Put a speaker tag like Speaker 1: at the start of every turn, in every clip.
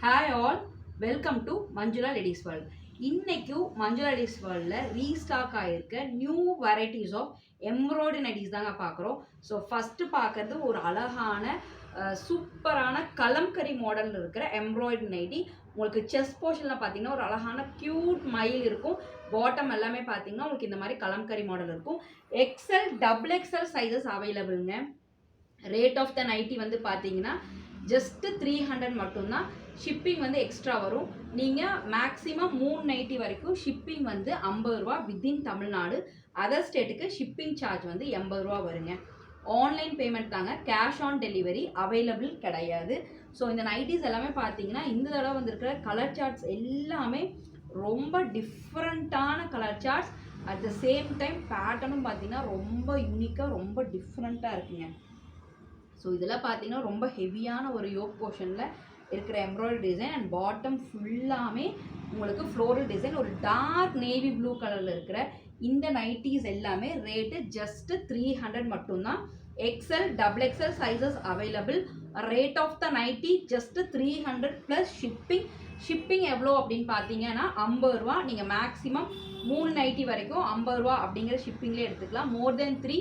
Speaker 1: Hi all, welcome to Manjula ladies world. இன்னைக்கும் Manjula ladies வேர்ல்டில் restock ஆகிருக்க new varieties of embroidery nighties தாங்க பார்க்குறோம். ஸோ ஃபஸ்ட்டு பார்க்குறது ஒரு அழகான சூப்பரான கலம்கரி மாடலில் இருக்கிற எம்ப்ராய்டரி நைட்டி. உங்களுக்கு செஸ்ட் போர்ஷனில் பார்த்தீங்கன்னா ஒரு அழகான க்யூட் மயில் இருக்கும். பாட்டம் எல்லாமே பார்த்தீங்கன்னா உங்களுக்கு இந்த மாதிரி கலம்கரி மாடல் இருக்கும். எக்ஸல் டபுள் எக்ஸல் சைஸஸ் அவைலபிளுங்க. ரேட் ஆஃப் த நைட்டி வந்து பார்த்தீங்கன்னா ஜஸ்ட்டு 300 மட்டும்தான். ஷிப்பிங் வந்து எக்ஸ்ட்ரா வரும். நீங்கள் மேக்ஸிமம் 3 நைட்டி வரைக்கும் ஷிப்பிங் வந்து 50 ரூபா வித்தின் தமிழ்நாடு. அதர் ஸ்டேட்டுக்கு ஷிப்பிங் சார்ஜ் வந்து 80 ரூபா வருங்க. ஆன்லைன் பேமெண்ட் தாங்க, கேஷ் ஆன் டெலிவரி அவைலபிள் கிடையாது. ஸோ இந்த நைட்டிஸ் எல்லாமே பார்த்தீங்கன்னா இந்த தடவை வந்துருக்கிற கலர் சார்ட்ஸ் எல்லாமே ரொம்ப டிஃப்ரெண்ட்டான colour charts. At the same time பேட்டர்னும் பார்த்தீங்கன்னா ரொம்ப யூனிக்காக ரொம்ப டிஃப்ரெண்ட்டாக இருக்குங்க. ஸோ இதில் பார்த்தீங்கன்னா ரொம்ப ஹெவியான ஒரு யோக் போர்ஷனில் இருக்கிற எம்ப்ராய்டரி டிசைன் அண்ட் பாட்டம் ஃபுல்லாமே உங்களுக்கு ஃப்ளோரல் டிசைன். ஒரு டார்க் நேவி ப்ளூ கலரில் இருக்கிற இந்த நைட்டிஸ் எல்லாமே ரேட்டு ஜஸ்ட்டு 300 மட்டும்தான். XL double XL sizes available. Rate of the nightie just 300 plus shipping. Shipping எவ்வளோ அப்படின்னு பார்த்தீங்கன்னா 50 ரூபா. நீங்கள் மேக்ஸிமம் 3 நைட்டி வரைக்கும் 50 ரூபா அப்படிங்கிற ஷிப்பிங்லேயே எடுத்துக்கலாம். மோர் தென் 3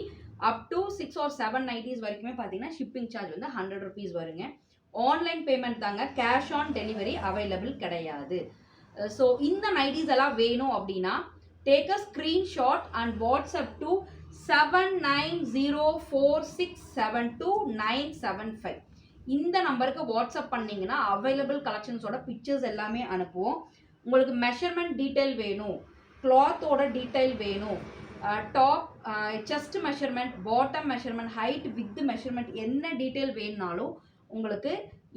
Speaker 1: அப் டு 6 or 7 நைட்டிஸ் வரைக்குமே பார்த்தீங்கன்னா ஷிப்பிங் சார்ஜ் வந்து 100 ருபீஸ் வருங்க. ஆன்லைன் பேமெண்ட் தாங்க, கேஷ் ஆன் டெலிவரி அவைலபிள் கிடையாது. ஸோ இந்த நைட்டிஸ் எல்லாம் வேணும் அப்படின்னா take a screenshot and WhatsApp to 7904672975. இந்த நம்பருக்கு வாட்ஸ்அப் பண்ணிங்கன்னா அவைலபிள் கலெக்ஷன்ஸோட பிக்சர்ஸ் எல்லாமே அனுப்புவோம். உங்களுக்கு மெஷர்மெண்ட் டீட்டெயில் வேணும், கிளாத்தோட டீட்டெயில் வேணும், top chest measurement, bottom measurement, height, with measurement என்ன டீட்டெயில் வேணுனாலும் உங்களுக்கு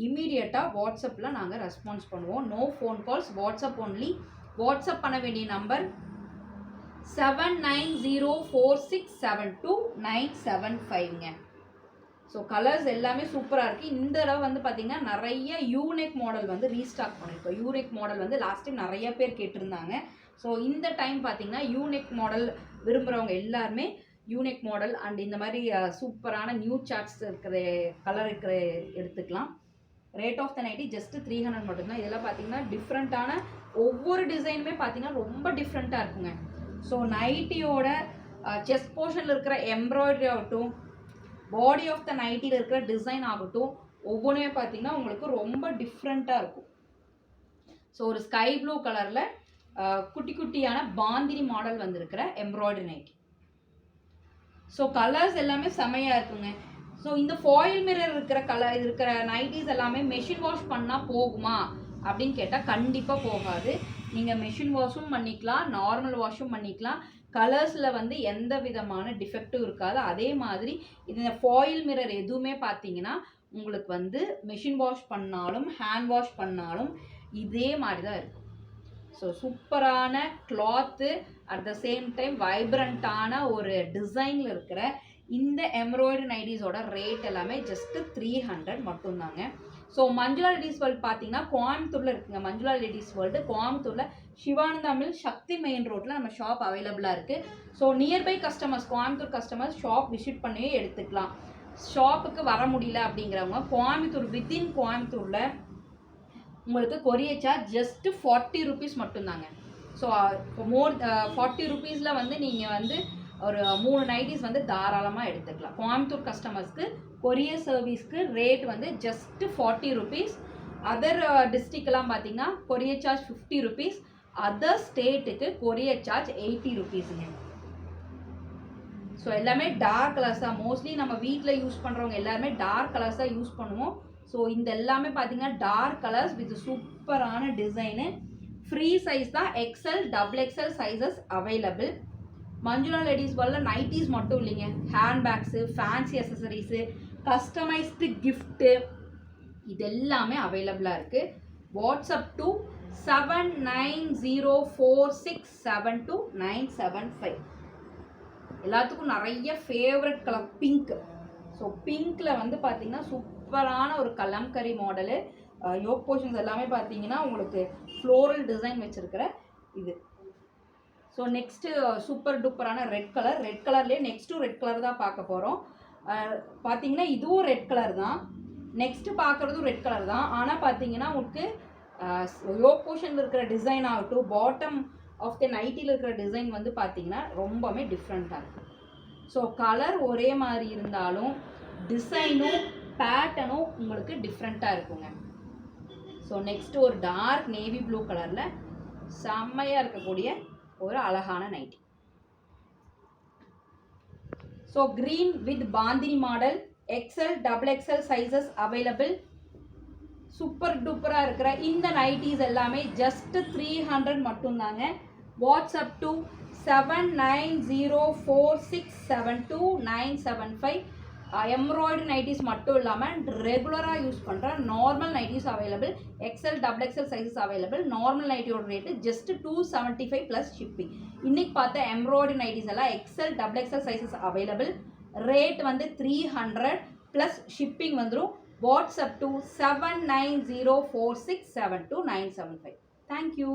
Speaker 1: இம்மீடியட்டாக வாட்ஸ்அப்பில் நாங்கள் ரெஸ்பான்ஸ் பண்ணுவோம். No phone calls, WhatsApp only. WhatsApp பண்ண வேண்டிய நம்பர் 7904672975ங்க. ஸோ கலர்ஸ் எல்லாமே சூப்பராக இருக்குது. இந்த தடவை வந்து பார்த்திங்கன்னா நிறைய யூனிக் மாடல் வந்து ரீஸ்டாக் பண்ணியிருக்கோம். யூனிக் மாடல் வந்து லாஸ்ட் டைம் நிறைய பேர் கேட்டிருந்தாங்க. ஸோ இந்த டைம் பார்த்தீங்கன்னா யூனிக் மாடல் விரும்புகிறவங்க எல்லாருமே யூனிக் மாடல் அண்ட் இந்த மாதிரி சூப்பரான நியூ சார்ட்ஸ் இருக்கிற கலர் இருக்கிற எடுத்துக்கலாம். Rate of the nightie just 300 மட்டும்தான். இதெல்லாம் பார்த்தீங்கன்னா டிஃப்ரெண்ட்டான ஒவ்வொரு டிசைனுமே பார்த்தீங்கன்னா ரொம்ப டிஃப்ரெண்ட்டாக இருக்குங்க. ஸோ நைட்டியோட செஸ்ட் போர்ஷனில் இருக்கிற எம்ப்ராய்டரி ஆகட்டும், பாடி ஆஃப் த நைட்டியில் இருக்கிற டிசைன் ஆகட்டும், ஒவ்வொன்றுமே பார்த்தீங்கன்னா உங்களுக்கு ரொம்ப டிஃப்ரெண்ட்டாக இருக்கும். ஸோ ஒரு ஸ்கை ப்ளூ கலரில் குட்டி குட்டியான பாந்தினி மாடல் வந்திருக்கிற எம்ப்ராய்டரி நைட்டி. ஸோ கலர்ஸ் எல்லாமே செமையாக இருக்குங்க. ஸோ இந்த ஃபாயில் மிரர் இருக்கிற நைட்டிஸ் எல்லாமே மெஷின் வாஷ் பண்ணால் போகுமா அப்படின்னு கேட்டால் கண்டிப்பாக போகாது. நீங்கள் மெஷின் வாஷும் பண்ணிக்கலாம், நார்மல் வாஷும் பண்ணிக்கலாம். கலர்ஸில் வந்து எந்த விதமான டிஃபெக்டும் இருக்காது. அதே மாதிரி இந்த ஃபாயில் மிரர் எதுவுமே பார்த்தீங்கன்னா உங்களுக்கு வந்து மெஷின் வாஷ் பண்ணாலும் ஹேண்ட் வாஷ் பண்ணாலும் இதே மாதிரி தான் இருக்கும். ஸோ சூப்பரான cloth, at the same time வைப்ரண்ட்டான ஒரு டிசைனில் இருக்கிற இந்த எம்ப்ராய்டரி நைட்டிஸோட ரேட் எல்லாமே ஜஸ்ட்டு 300 மட்டும்தாங்க. ஸோ மஞ்சுளா லேடிஸ் வேர்ல்டு பார்த்தீங்கன்னா கோயம்புத்தூரில் இருக்குங்க. மஞ்சுளா லேடிஸ் வேர்ல்டு கோயம்புத்தூரில் சிவானந்தா மில் சக்தி மெயின் ரோட்டில் நம்ம ஷாப் அவைலபிளாக இருக்குது. So nearby customers, Coimbatore customers shop visit பண்ணியே எடுத்துக்கலாம். ஷாப்புக்கு வர முடியல அப்படிங்கிறவங்க கோயம்புத்தூர் வித்தின் கோயம்புத்தூரில் உங்களுக்கு கொரியர் சார்ஜ் ஜஸ்ட்டு 40 ருபீஸ் மட்டும்தாங்க. ஸோ மோர் 40 ருபீஸில் வந்து நீங்கள் வந்து ஒரு 3 நைட்டிஸ் வந்து தாராளமாக எடுத்துக்கலாம். கோயம்புத்தூர் கஸ்டமர்ஸ்க்கு கொரியர் சர்வீஸ்க்கு ரேட் வந்து ஜஸ்ட்டு 40 ருபீஸ். அதர் டிஸ்ட்ரிக்ட்லாம் பார்த்தீங்கன்னா கொரியர் சார்ஜ் 50 ருபீஸ். அதர் ஸ்டேட்டுக்கு கொரியர் சார்ஜ் 80 ருபீஸுங்க. ஸோ எல்லாமே டார்க் கலர்ஸ் தான். மோஸ்ட்லி நம்ம வீட்டில் யூஸ் பண்ணுறவங்க எல்லாருமே டார்க் கலர்ஸ் தான் யூஸ் பண்ணுவோம். ஸோ இந்த எல்லாமே பார்த்தீங்கன்னா டார்க் கலர்ஸ் வித் சூப்பரான டிசைனு. ஃப்ரீ சைஸ் தான், XL double XL sizes available. Manjula ladies வேர்ல்டில் நைட்டிஸ் மட்டும் இல்லைங்க, handbags, fancy accessories, customised gift இது எல்லாமே அவைலபிளாக இருக்குது. WhatsApp to 7904672975. எல்லாத்துக்கும் நிறைய ஃபேவரட் கலர் பிங்க். ஸோ பிங்க்கில் வந்து பார்த்தீங்கன்னா சூப்பரான ஒரு கலம்கரி மாடலு. யோக் போர்ஷன்ஸ் எல்லாமே பார்த்தீங்கன்னா உங்களுக்கு ஃப்ளோரல் டிசைன் வச்சுருக்கிற இது. ஸோ நெக்ஸ்ட்டு சூப்பர் டூப்பரான ரெட் கலர். ரெட் கலர்லேயே நெக்ஸ்ட்டு ரெட் கலர் தான் பார்க்க போகிறோம். பார்த்தீங்கன்னா இதுவும் ரெட் கலர் தான். நெக்ஸ்ட்டு பார்க்குறதும் ரெட் கலர் தான். ஆனால் பார்த்தீங்கன்னா உங்களுக்கு யோக் போர்ஷனில் இருக்கிற டிசைன் ஆகட்டும், பாட்டம் ஆஃப் த நைட்டியில் இருக்கிற டிசைன் வந்து பார்த்தீங்கன்னா ரொம்பவே டிஃப்ரெண்ட்டாக இருக்கும். ஸோ கலர் ஒரே மாதிரி இருந்தாலும் டிசைனும் பேட்டர்னும் உங்களுக்கு டிஃப்ரெண்ட்டாக இருக்குங்க. ஸோ நெக்ஸ்ட்டு ஒரு டார்க் நேவி ப்ளூ கலரில் செம்மையாக இருக்கக்கூடிய ஒரு அழகான nighty. So green with bandhani model, XL XXL sizes available. Super டூப்பராக இருக்கிற இந்த நைட்டிஸ் எல்லாமே ஜஸ்ட் 300 மட்டும்தாங்க. WhatsApp to 7904672975. எம்ப்ராய்டரி நைட்டிஸ் மட்டும் இல்லாமல் ரெகுலராக யூஸ் பண்ணுற normal nighties available. XL XXL sizes available. Normal நைட்டியோட ரேட்டு ஜஸ்ட் 275 ப்ளஸ் ஷிப்பிங். இன்றைக்கி பார்த்த எம்ப்ராய்டரி நைட்டிஸ் எல்லாம் XL XXL sizes available. Rate வந்து 300 ப்ளஸ் ஷிப்பிங் வந்துடும். WhatsApp to 7904672975. தேங்க்யூ.